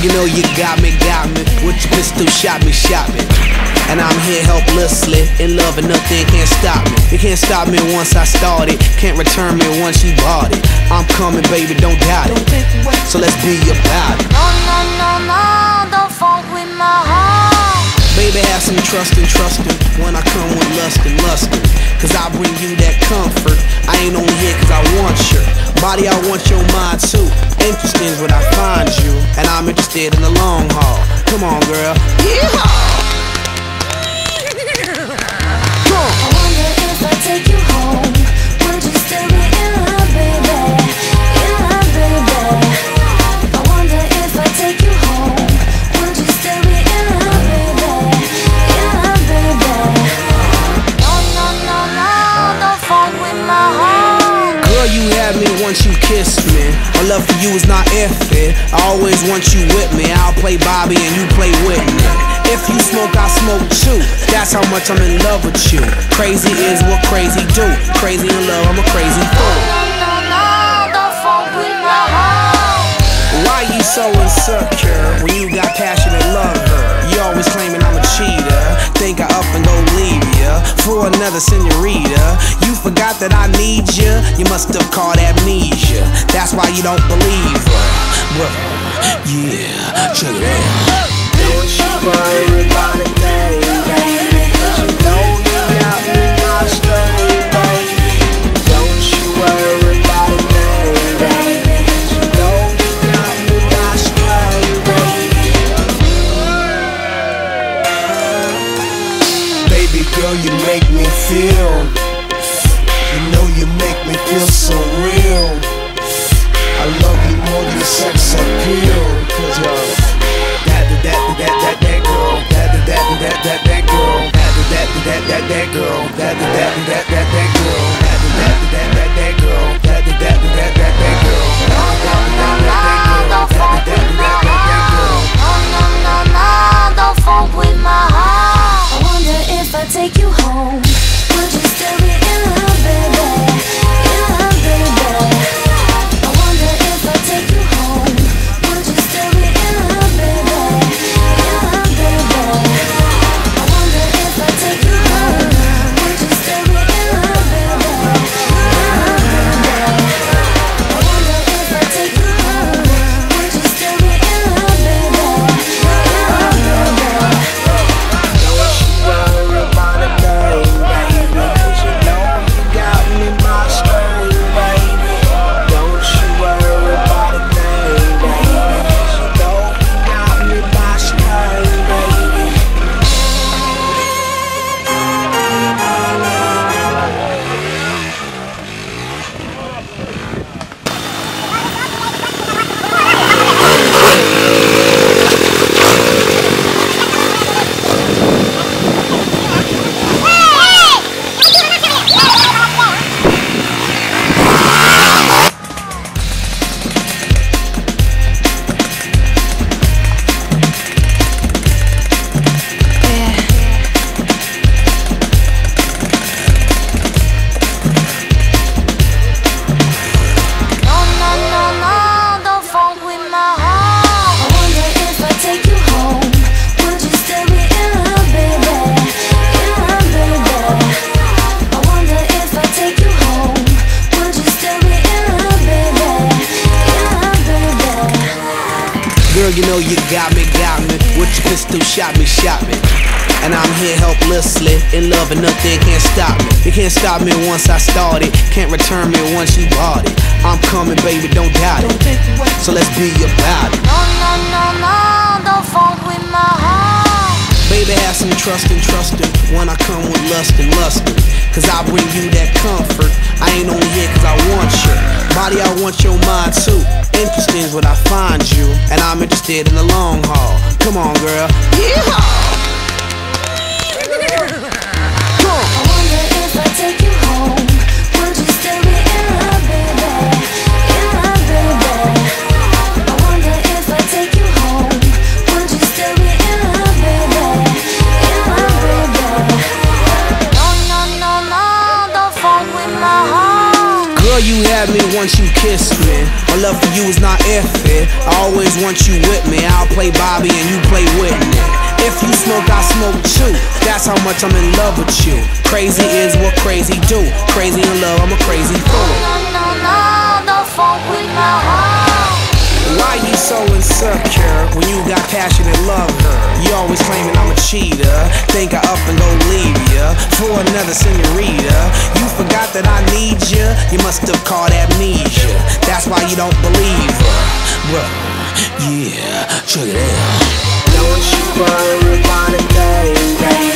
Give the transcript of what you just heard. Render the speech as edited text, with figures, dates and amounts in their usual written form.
you know you got me. With your pistol, shot me. And I'm here helplessly, in love and nothing can't stop me. You can't stop me once I started, can't return me once you bought it. I'm coming, baby, don't doubt it. So let's be about it. No, don't fuck with my heart. Baby, have some trust in when I come with lustin'. Cause I bring you that comfort. I ain't only here cause I want your body, I want your mind too. Interesting is what I find you, and I'm interested in the long haul. Come on, girl. Yeehaw! I wonder if I take you home, would you still be in love, baby? In love, baby. I wonder if I take you home, would you still be in love, baby? In love, baby. No, don't fuck with my heart. Girl, you had me once you kissed me. My love for you is not iffy. I always want you with me. I'll play Bobby and you play Whitney. If you smoke, I smoke too. That's how much I'm in love with you. Crazy is what crazy do. Crazy in love, I'm a crazy fool. No, don't fuck with my heart. Why you so insecure when you got passionate lover? You always claiming I'm a cheater. Think I up and go leave ya for another senorita. You forgot that I need ya. You must have caught amnesia. That's why you don't believe her. Well, yeah, check it out. Don't you worry about a thing, baby. You know you got me my straight, baby. Don't you worry about a thing, baby. You know you got me my straight, baby. Baby girl, you make me feel. You know you make me feel so real. I love you more than sex appeal. Cause that girl, that girl, that girl, that girl, that girl, Don't fuck with my heart. I wonder if I take you home, would you still be in love, baby? In love, baby. I wonder if I take you home, would you still be in love, baby? In love, baby. I wonder if I take you home, would you still be in love, baby? In love, baby. I wonder if I take you home, would you still be in love, baby? In love, baby. don't you worry about a thing, baby. Cause you know you got me my straight, baby. Don't you worry about a thing, baby. Cause you know you got me my straight, baby. No, don't fuck with my heart. I wonder if I take you home, would you still be in love, baby? In love, baby. I wonder if I take you home, would you still be in love, baby? In love, baby. Girl, you know you got me. With your pistol, shot me. And I'm here helplessly, in love and nothing can't stop me. You can't stop me once I started, can't return me once you bought it. I'm coming, baby, don't doubt it. So let's be about it. No, don't fuck with my heart. Baby, have some trust in when I come with lustin'. Cause I bring you that comfort. I ain't only here cause I want your body, I want your mind too. Interesting is what I find you, and I'm interested in the long haul. Come on, girl. Yeehaw! I wonder if I take you home, would you still be in love, baby? In love, baby. I wonder if I take you home, would you still be in love, baby? In love, baby. No, don't fuck with my heart. Girl, you had me once you kissed me. My love for you is not iffy. I always want you with me. I'll play Bobby and you play Whitney. If you smoke, I smoke too. That's how much I'm in love with you. Crazy is what crazy do. Crazy in love, I'm a crazy fool. No, don't fuck with my heart. Why you so insecure when you got passionate love, girl? You always claiming I'm a cheater. Think I up and go leave ya for another senorita. You forgot that I need ya. You must have caught amnesia. That's why you don't believe her. Well, yeah, check it out. Don't you worry about a thing, baby.